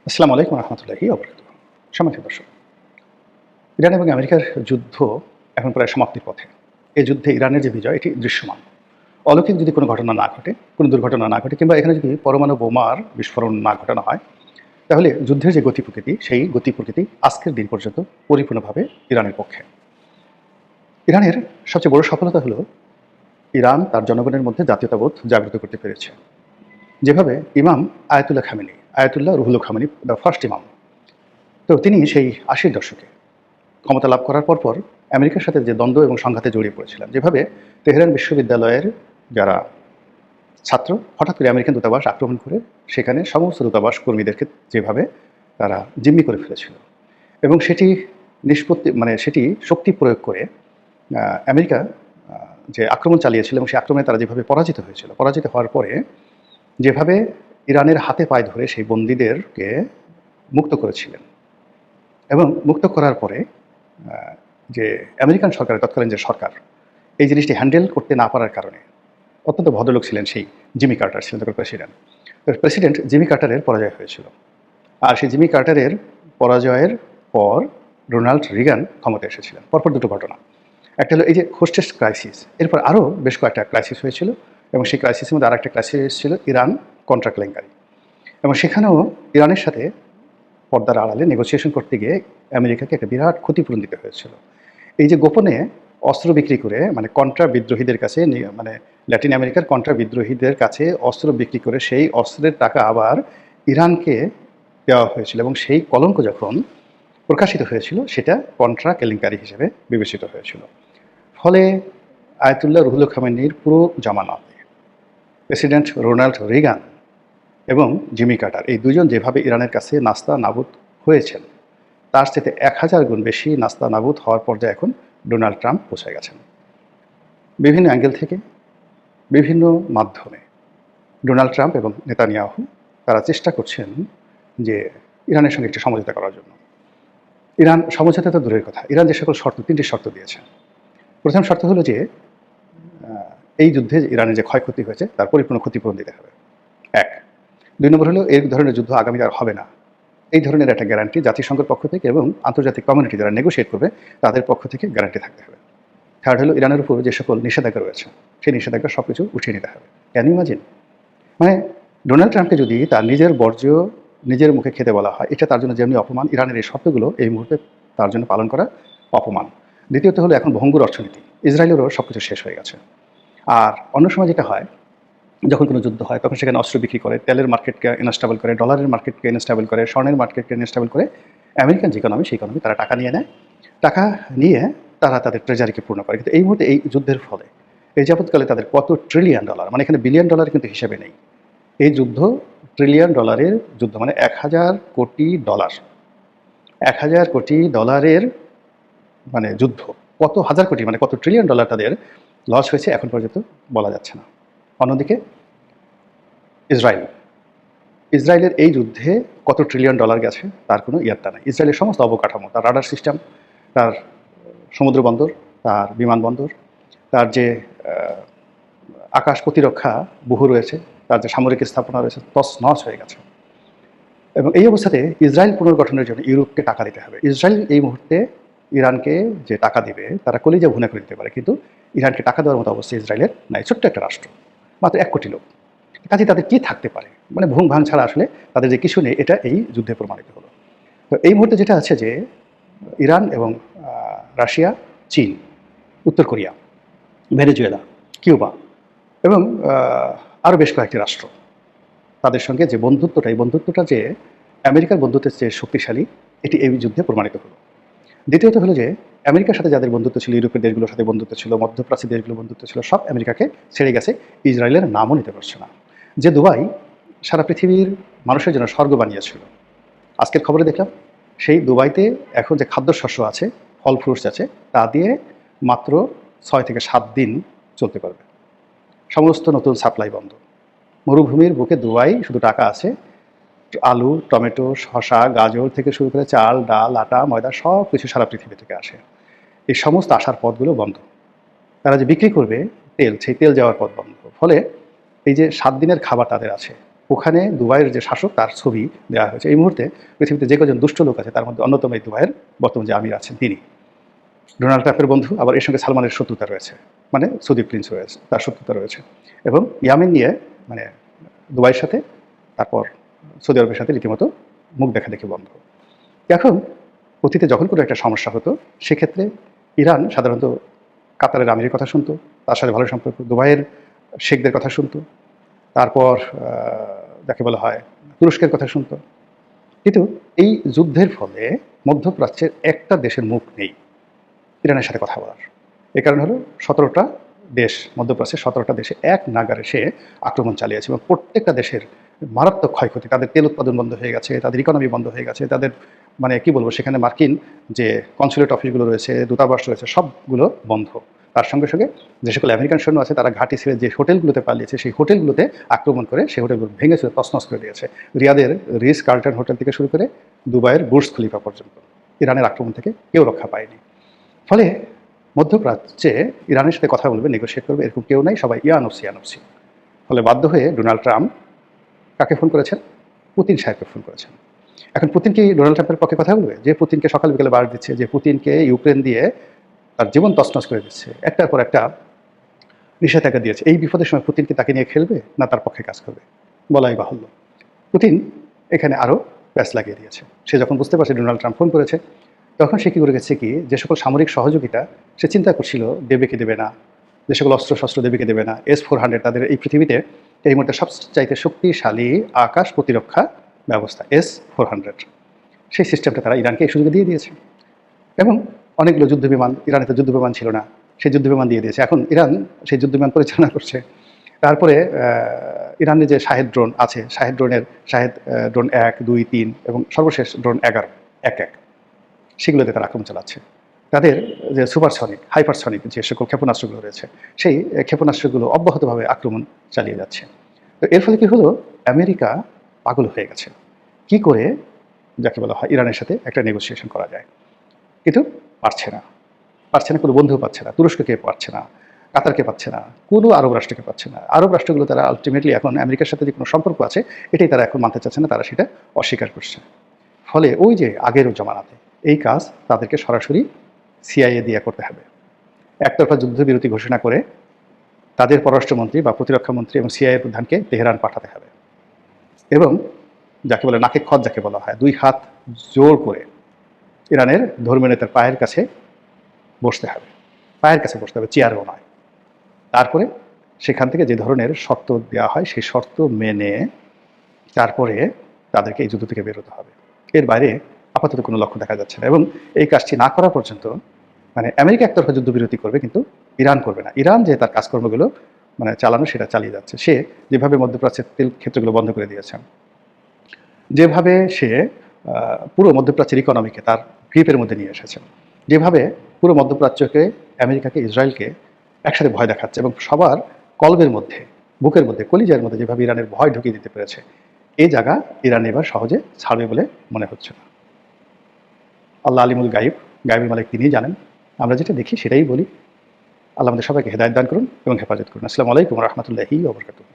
আসসালামু আলাইকুম রহমতুল্লাহি ওবরাকাতুহু। সম্মানিত দর্শক, ইরান এবং আমেরিকার যুদ্ধ এখন প্রায় সমাপ্তির পথে। এই যুদ্ধে ইরানের যে বিজয় এটি দৃশ্যমান। অলৌকিক যদি কোনো ঘটনা না ঘটে, কোনো দুর্ঘটনা না ঘটে কিংবা এখানে যদি পরমাণু বোমার বিস্ফোরণ না ঘটানো হয়, তাহলে যুদ্ধের যে গতি প্রকৃতি সেই গতি প্রকৃতি আজকের দিন পর্যন্ত পরিপূর্ণভাবে ইরানের পক্ষে। ইরানের সবচেয়ে বড় সফলতা হলো ইরান তার জনগণের মধ্যে জাতীয়তাবোধ জাগ্রত করতে পেরেছে। যেভাবে ইমাম Ayatollah Khamenei, Ayatollah Ruhul Khamenei the first ইমাম, তো তিনি সেই ৮০-র দশকে ক্ষমতা লাভ করার পর আমেরিকার সাথে যে দ্বন্দ্ব এবং সংঘাতে জড়িয়ে পড়েছিলেন, যেভাবে তেহরান বিশ্ববিদ্যালয়ের যারা ছাত্র হঠাৎ করে আমেরিকান দূতাবাস আক্রমণ করে সেখানে সমস্ত দূতাবাস কর্মীদেরকে যেভাবে তারা জিম্মি করে ফেলেছিল, এবং সেটি নিষ্পত্তি সেটি শক্তি প্রয়োগ করে আমেরিকা যে আক্রমণ চালিয়েছিল এবং সেই আক্রমণে তারা যেভাবে পরাজিত হয়েছিল, পরাজিত হওয়ার পরে যেভাবে ইরানের হাতে পায়ে ধরে সেই বন্দীদেরকে মুক্ত করেছিলেন, এবং মুক্ত করার পরে যে আমেরিকান সরকারের তৎকালীন যে সরকার এই জিনিসটি হ্যান্ডেল করতে না পারার কারণে, অত্যন্ত ভদ্রলোক ছিলেন সেই জিমি কার্টার, ছিলেন তখন প্রেসিডেন্ট জিমি কার্টারের পরাজয় হয়েছিল। আর সেই জিমি কার্টারের পরাজয়ের পর রোনাল্ড রিগান ক্ষমতায় এসেছিলেন। পরপর দুটো ঘটনা, একটা হলো এই যে হোস্টেস ক্রাইসিস, এরপর আরও বেশ কয়েকটা ক্রাইসিস হয়েছিল, এবং সেই ক্রাইসিসের মধ্যে আরেকটা ক্রাইসিস ছিল ইরান কন্ট্রা কেলেঙ্কারি, এবং সেখানেও ইরানের সাথে পর্দার আড়ালে নেগোসিয়েশন করতে গিয়ে আমেরিকাকে একটা বিরাট ক্ষতিপূরণ দিতে হয়েছিল। এই যে গোপনে অস্ত্র বিক্রি করে, কন্ট্রা বিদ্রোহীদের কাছে, ল্যাটিন আমেরিকার কন্ট্রা বিদ্রোহীদের কাছে অস্ত্র বিক্রি করে সেই অস্ত্রের টাকা আবার ইরানকে দেওয়া হয়েছিল, এবং সেই কলঙ্ক যখন প্রকাশিত হয়েছিল সেটা কন্ট্রা কেলেঙ্কারি হিসেবে বিবেচিত হয়েছিল। ফলে আয়াতুল্লাহ রুহুল খামেনির পুরো জামানাতে প্রেসিডেন্ট রোনাল্ড রিগান এবং জিমি কার্টার এই দুজন যেভাবে ইরানের কাছে নাস্তা নাবুদ হয়েছেন, তার সাথে ১০০০ গুণ বেশি নাস্তা নাবুদ হওয়ার পর্যায়ে এখন ডোনাল্ড ট্রাম্প পৌঁছে গেছেন। বিভিন্ন অ্যাঙ্গেল থেকে, বিভিন্ন মাধ্যমে ডোনাল্ড ট্রাম্প এবং নেতানিয়াহু তারা চেষ্টা করছেন যে ইরানের সঙ্গে একটি সমঝোতা করার জন্য। ইরান সমঝোতা তো দূরের কথা, ইরান যে সকল শর্ত, ৩টি শর্ত দিয়েছে। প্রথম শর্ত হলো যে এই যুদ্ধে ইরানের যে ক্ষয়ক্ষতি হয়েছে তার পরিপূর্ণ ক্ষতিপূরণ দিতে হবে, এক। ২ নম্বর হলো এই ধরনের যুদ্ধ আগামী আর হবে না, এই ধরনের একটা গ্যারান্টি জাতিসংঘের পক্ষ থেকে এবং আন্তর্জাতিক কমিউনিটি যারা নেগোশিয়েট করবে তাদের পক্ষ থেকে গ্যারান্টি থাকতে হবে। থার্ড হলো ইরানের উপর যে সকল নিষেধাজ্ঞা রয়েছে সেই নিষেধাজ্ঞা সব কিছু উঠিয়ে নিতে হবে। Can you imagine? ডোনাল্ড ট্রাম্পকে যদি তার নিজের বর্জ্য নিজের মুখে খেতে বলা হয়, এটা তার জন্য যেমনি অপমান, ইরানের এই শর্তগুলো এই মুহূর্তে তার জন্য পালন করা অপমান। দ্বিতীয়ত হলো এখন ভঙ্গুর অর্থনীতি, ইসরায়েলেরও সব কিছু শেষ হয়ে গেছে। আর অন্য সময় যেটা হয়, যখন কোনো যুদ্ধ হয় তখন সেখানে অস্ত্র বিক্রি করে, তেলের মার্কেটকে ইনস্টেবল করে, ডলারের মার্কেটকে ইনস্টেবল করে, স্বর্ণের মার্কেটকে ইনস্টেবল করে আমেরিকান যে ইকোনমি সেই ইকোনমি তারা টাকা নিয়ে নেয়, টাকা নিয়ে তারা তাদের ট্রেজারিকে পূর্ণ করে। কিন্তু এই মুহূর্তে এই যুদ্ধের ফলে এই যাবৎকালে তাদের কত ট্রিলিয়ন ডলার, এখানে বিলিয়ন ডলার কিন্তু হিসেবে নেই, এই যুদ্ধ ট্রিলিয়ন ডলারের যুদ্ধ, ১,০০০ কোটি ডলার, ১,০০০ কোটি ডলারের যুদ্ধ, কত হাজার কোটি কত ট্রিলিয়ন ডলার তাদের লস হয়েছে এখন পর্যন্ত বলা যাচ্ছে না। অন্যদিকে ইসরায়েলের এই যুদ্ধে কত ট্রিলিয়ন ডলার গেছে তার কোনো ইয়াত্তা নাই। ইসরায়েলের সমস্ত অবকাঠামো, তার রাডার সিস্টেম, তার সমুদ্র বন্দর, তার বিমানবন্দর, তার যে আকাশ প্রতিরক্ষা বহু রয়েছে, তার যে সামরিক স্থাপনা রয়েছে, তছনছ হয়ে গেছে। এবং এই অবস্থাতে ইসরায়েল পুনর্গঠনের জন্য ইউরোপকে টাকা দিতে হবে। ইসরায়েল এই মুহূর্তে ইরানকে যে টাকা দিবে তারা কলিজা ভুনা করে দিতে পারে, কিন্তু ইরানকে টাকা দেওয়ার মতো অবস্থা ইসরায়েলের নাই। ছোট্ট একটা রাষ্ট্র, মাত্র ১ কোটি লোক, কাজে তাদের কী থাকতে পারে? ভুং ভাং ছাড়া আসলে তাদের যে কিছু নেই, এটা এই যুদ্ধে প্রমাণিত হলো। তো এই মুহূর্তে যেটা আছে যে ইরান এবং রাশিয়া, চীন, উত্তর কোরিয়া, ভেনেজুয়েলা, কিউবা এবং আরও বেশ কয়েকটি রাষ্ট্র, তাদের সঙ্গে যে বন্ধুত্বটা, এই বন্ধুত্বটা যে আমেরিকার বন্ধুত্বের চেয়ে শক্তিশালী, এটি এই যুদ্ধে প্রমাণিত হলো। দ্বিতীয়ত হলো যে আমেরিকার সাথে যাদের বন্ধুত্ব ছিল, ইউরোপের দেশগুলোর সাথে বন্ধুত্ব ছিল, মধ্যপ্রাচ্যের দেশগুলোর বন্ধুত্ব ছিল, সব আমেরিকাকে ছেড়ে গেছে, ইসরায়েলের নামও নিতে পারছে না। যে দুবাই সারা পৃথিবীর মানুষের জন্য স্বর্গ বানিয়েছিল, আজকের খবরে দেখলাম সেই দুবাইতে এখন যে খাদ্যশস্য আছে, ফল ফ্রুটস আছে, তা দিয়ে মাত্র ৬ থেকে ৭ দিন চলতে পারবে। সমস্ত নতুন সাপ্লাই বন্ধ। মরুভূমির বুকে দুবাই শুধু টাকা আছে, আলু, টমেটো, শসা, গাজর থেকে শুরু করে চাল, ডাল, আটা, ময়দা সব কিছু সারা পৃথিবী থেকে আসে। এই সমস্ত আসার পথগুলো বন্ধ। তারা যে বিক্রি করবে তেল, সেই তেল যাওয়ার পথ বন্ধ। ফলে এই যে ৭ দিনের খাবার তাদের আছে, ওখানে দুবাইয়ের যে শাসক তার ছবি দেওয়া হয়েছে। এই মুহূর্তে পৃথিবীতে যে কজন দুষ্ট লোক আছে তার মধ্যে অন্যতম এই দুবাইয়ের বর্তমান যে আমির আছেন তিনি। ডোনাল্ড ট্রাম্পের বন্ধু, আবার এর সঙ্গে সালমানের শত্রুতা রয়েছে, মানে সৌদি প্রিন্স রয়েছে, তার শত্রুতা রয়েছে। এবং ইয়ামেন নিয়ে মানে দুবাইয়ের সাথে, তারপর সৌদি আরবের সাথে রীতিমতো মুখ দেখা দেখি বন্ধ। এখন অতীতে যখন কোনো একটা সমস্যা হতো সেক্ষেত্রে ইরান সাধারণত কাতারের আমিরের কথা শুনতো, তার সাথে ভালো সম্পর্ক, দুবাইয়ের শেখদের কথা শুনতো, তারপর যাকে বলা হয় তুরস্কের কথা শুনতো। কিন্তু এই যুদ্ধের ফলে মধ্যপ্রাচ্যের একটা দেশের মুখ নেই ইরানের সাথে কথা বলার। এ কারণ হলো 17টা দেশ, মধ্যপ্রাচ্যের 17টা দেশে এক নাগারে সে আক্রমণ চালিয়েছে এবং প্রত্যেকটা দেশের মারাত্মক ক্ষয়ক্ষতি। তাদের তেল উৎপাদন বন্ধ হয়ে গেছে, তাদের ইকোনমি বন্ধ হয়ে গেছে, তাদের মানে কি বলবো, সেখানে মার্কিন যে কনসুলেট অফিসগুলো রয়েছে, দূতাবাস রয়েছে, সবগুলো বন্ধ। তার সঙ্গে সঙ্গে যে সকল আমেরিকান সৈন্য আছে তারা ঘাঁটি ছেড়ে যে হোটেলগুলোতে পালিয়েছে সেই হোটেলগুলোতে আক্রমণ করে সেই হোটেলগুলো ভেঙে চুরে তছনছ করে দিয়েছে। রিয়াদের রিস কার্লটন হোটেল থেকে শুরু করে দুবাইয়ের বুর্জ খলিফা পর্যন্ত ইরানের আক্রমণ থেকে কেউ রক্ষা পায়নি। ফলে মধ্যপ্রাচ্যে ইরানের সাথে কথা বলবে, নেগোশিয়েট করবে, এরকম কেউ নাই, সবাই ইয়ানফসি। ফলে বাধ্য হয়ে ডোনাল্ড ট্রাম্প কাকে ফোন করেছেন? পুতিন সাহেবকে ফোন করেছেন। এখন পুতিন কি ডোনাল্ড ট্রাম্পের পক্ষে কথা বলবে? যে পুতিনকে সকাল বিকেলে বার দিচ্ছে, যে পুতিনকে ইউক্রেন দিয়ে তার জীবন তছনছ করে দিচ্ছে, একটার পর একটা নিষেধাজ্ঞা দিয়েছে, এই বিপদের সময় পুতিন কি তাকে নিয়ে খেলবে না তার পক্ষে কাজ করবে? বলাই বাহুল্য। পুতিন এখানে আরও প্যাচ লাগিয়ে দিয়েছে। সে যখন বুঝতে পারছে ডোনাল্ড ট্রাম্প ফোন করেছে, তখন সে কী করে গেছে কি, যে সকল সামরিক সহযোগিতা সে চিন্তা করছিল দেবে কি দেবে না, যে সকল অস্ত্রশস্ত্র দেবে কি দেবে না, S-400 তাদের এই পৃথিবীতে এই মুহূর্তে সবচাইতে শক্তিশালী আকাশ প্রতিরক্ষা ব্যবস্থা S-400, সেই সিস্টেমটা তারা ইরানকে এই সুযোগে দিয়ে দিয়েছে। এবং অনেকগুলো যুদ্ধবিমান, ইরানে তো যুদ্ধবিমান ছিল না, সেই যুদ্ধবিমান দিয়ে দিয়েছে। এখন ইরান সেই যুদ্ধবিমান পরিচালনা করছে। তারপরে ইরানের যে শাহেদ ড্রোন আছে, শাহেদ ড্রোন 1, 2, 3 এবং সর্বশেষ ড্রোন 11 এক সেগুলোতে তারা আক্রমণ চালাচ্ছে। তাদের যে সুপারসনিক, হাইপারসনিক যে সকল ক্ষেপণাস্ত্রগুলো রয়েছে, সেই ক্ষেপণাস্ত্রগুলো অব্যাহতভাবে আক্রমণ চালিয়ে যাচ্ছে। তো এর ফলে কী হলো, আমেরিকা পাগল হয়ে গেছে কি করে যাকে বলা হয় ইরানের সাথে একটা নেগোসিয়েশন করা যায়। কিন্তু পারছে না, কোনো বন্ধু পাচ্ছে না, তুরস্ককে পাচ্ছে না, কাতারকে পাচ্ছে না, কোনো আরব রাষ্ট্রকে পাচ্ছে না। আরব রাষ্ট্রগুলো তারা আলটিমেটলি এখন আমেরিকার সাথে যে কোনো সম্পর্ক আছে এটাই তারা এখন মানতে চাচ্ছে না, তারা সেটা অস্বীকার করছে। ফলে ওই যে আগের জমানাতে এই কাজ তাদেরকে সরাসরি CIA দিয়ে করতে হবে। একতরফা যুদ্ধবিরতি ঘোষণা করে তাদের পররাষ্ট্রমন্ত্রী বা প্রতিরক্ষামন্ত্রী এবং CIA প্রধানকে তেহরান পাঠাতে হবে এবং যাকে বলে নাকে খত যাকে বলা হয়, 2 হাত জোর করে ইরানের ধর্মীয় নেতার পায়ের কাছে বসতে হবে, চেয়ারেও নয়। তারপরে সেখান থেকে যে ধরনের শর্ত দেওয়া হয় সেই শর্ত মেনে তারপরে তাদেরকে এই যুদ্ধ থেকে বেরোতে হবে। এর বাইরে আপাতত কোনো লক্ষ্য দেখা যাচ্ছে না। এবং এই কাজটি না করা পর্যন্ত মানে আমেরিকা একতরফা যুদ্ধবিরতি করবে কিন্তু ইরান করবে না। ইরান যে তার কাজকর্মগুলো মানে চালানো সেটা চালিয়ে যাচ্ছে। সে যেভাবে মধ্যপ্রাচ্যের তেল ক্ষেত্রগুলো বন্ধ করে দিয়েছে, যেভাবে সে পুরো মধ্যপ্রাচ্যের ইকোনমিকে তার গ্রিপের মধ্যে নিয়ে এসেছে, যেভাবে পুরো মধ্যপ্রাচ্যকে, আমেরিকাকে, ইসরায়েলকে একসাথে ভয় দেখাচ্ছে এবং সবার কলবের মধ্যে, বুকের মধ্যে, কলিজার মধ্যে যেভাবে ইরানের ভয় ঢুকিয়ে দিতে পেরেছে, এই জায়গা ইরান এবার সহজে ছাড়বে বলে মনে হচ্ছে না। আল্লাহ আলিমুল গাইব, গাইবুল মালিক তিনিই জানেন। আমরা যেটা দেখি সেটাই বলি। আল্লাহ আমাদের সবাইকে হেদায়েত দান করুন এবং হেফাজত করুন। আসসালামু আলাইকুম ওয়া রাহমাতুল্লাহি ওয়া বারাকাতুহু।